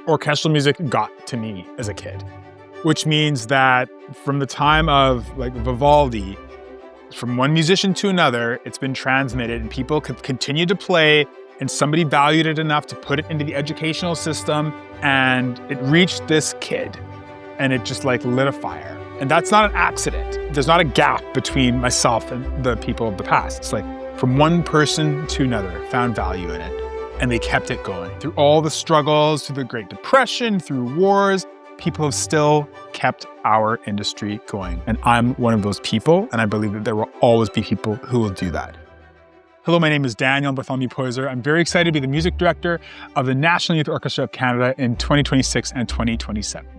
orchestral music got to me as a kid, which means that from the time of like Vivaldi, from one musician to another, it's been transmitted and people could continue to play, and somebody valued it enough to put it into the educational system, and it reached this kid and it just like lit a fire. And that's not an accident. There's not a gap between myself and the people of the past. It's like from one person to another found value in it, and they kept it going. Through all the struggles, through the Great Depression, through wars, people have still kept our industry going. And I'm one of those people, and I believe that there will always be people who will do that. Hello, my name is Daniel Bartholomew-Poyser. I'm very excited to be the music director of the National Youth Orchestra of Canada in 2026 and 2027.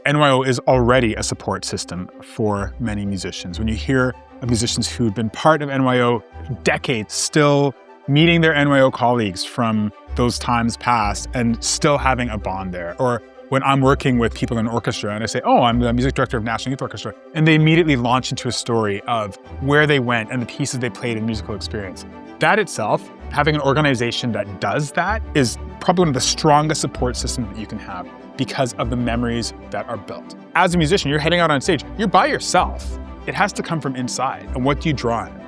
NYO is already a support system for many musicians. When you hear of musicians who've been part of NYO decades, still meeting their NYO colleagues from those times past and still having a bond there. Or when I'm working with people in an orchestra and I say, oh, I'm the music director of National Youth Orchestra, and they immediately launch into a story of where they went and the pieces they played in musical experience. That itself, having an organization that does that, is probably one of the strongest support systems that you can have because of the memories that are built. As a musician, you're heading out on stage, you're by yourself. It has to come from inside. And what do you draw on?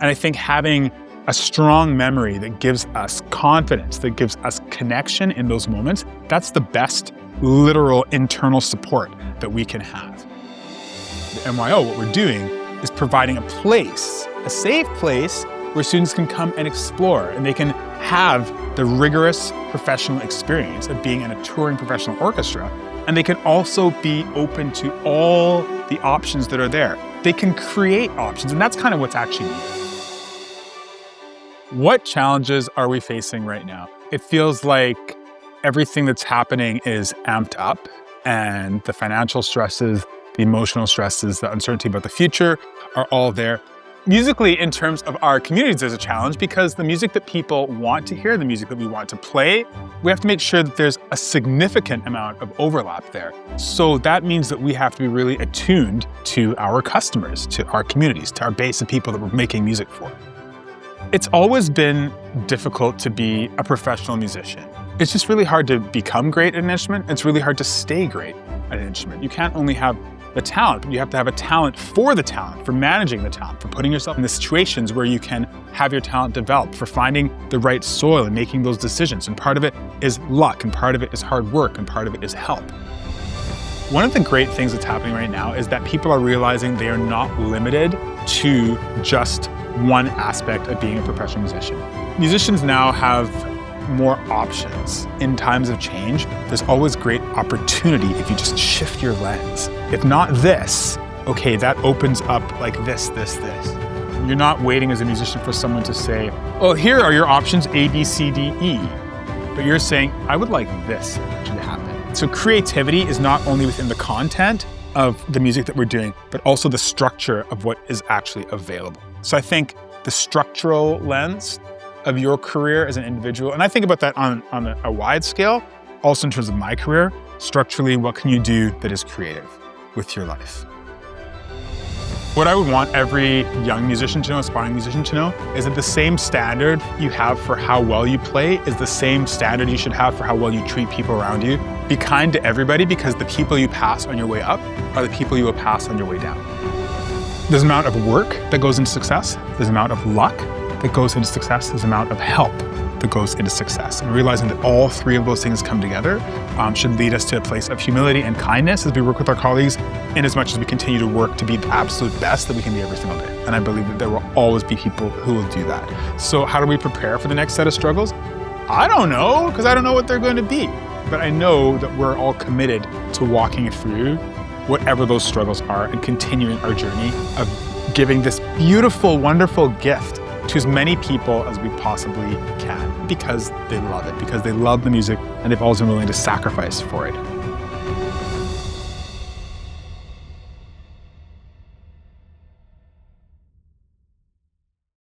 And I think having a strong memory that gives us confidence, that gives us connection in those moments, that's the best literal internal support that we can have. The NYO, what we're doing is providing a place, a safe place where students can come and explore, and they can have the rigorous professional experience of being in a touring professional orchestra, and they can also be open to all the options that are there. They can create options, and that's kind of what's actually needed. What challenges are we facing right now? It feels like everything that's happening is amped up, and the financial stresses, the emotional stresses, the uncertainty about the future are all there. Musically, in terms of our communities, there's a challenge because the music that people want to hear, the music that we want to play, we have to make sure that there's a significant amount of overlap there. So that means that we have to be really attuned to our customers, to our communities, to our base of people that we're making music for. It's always been difficult to be a professional musician. It's just really hard to become great at an instrument. It's really hard to stay great at an instrument. You can't only have the talent, but you have to have a talent for the talent, for managing the talent, for putting yourself in the situations where you can have your talent develop, for finding the right soil and making those decisions. And part of it is luck, and part of it is hard work, and part of it is help. One of the great things that's happening right now is that people are realizing they are not limited to just one aspect of being a professional musician. Musicians now have more options. In times of change, there's always great opportunity if you just shift your lens. If not this, okay, that opens up like this. You're not waiting as a musician for someone to say, oh, here are your options A, B, C, D, E. But you're saying, I would like this actually to happen. So creativity is not only within the content of the music that we're doing, but also the structure of what is actually available. So I think the structural lens of your career as an individual, and I think about that on a wide scale, also in terms of my career, structurally, what can you do that is creative with your life? What I would want every young musician to know, aspiring musician to know, is that the same standard you have for how well you play is the same standard you should have for how well you treat people around you. Be kind to everybody, because the people you pass on your way up are the people you will pass on your way down. There's an amount of work that goes into success. There's an amount of luck that goes into success. There's an amount of help that goes into success. And realizing that all three of those things come together should lead us to a place of humility and kindness as we work with our colleagues, in as much as we continue to work to be the absolute best that we can be every single day. And I believe that there will always be people who will do that. So how do we prepare for the next set of struggles? I don't know, because I don't know what they're going to be. But I know that we're all committed to walking through whatever those struggles are and continuing our journey of giving this beautiful, wonderful gift to as many people as we possibly can, because they love it, because they love the music, and they've always been willing to sacrifice for it.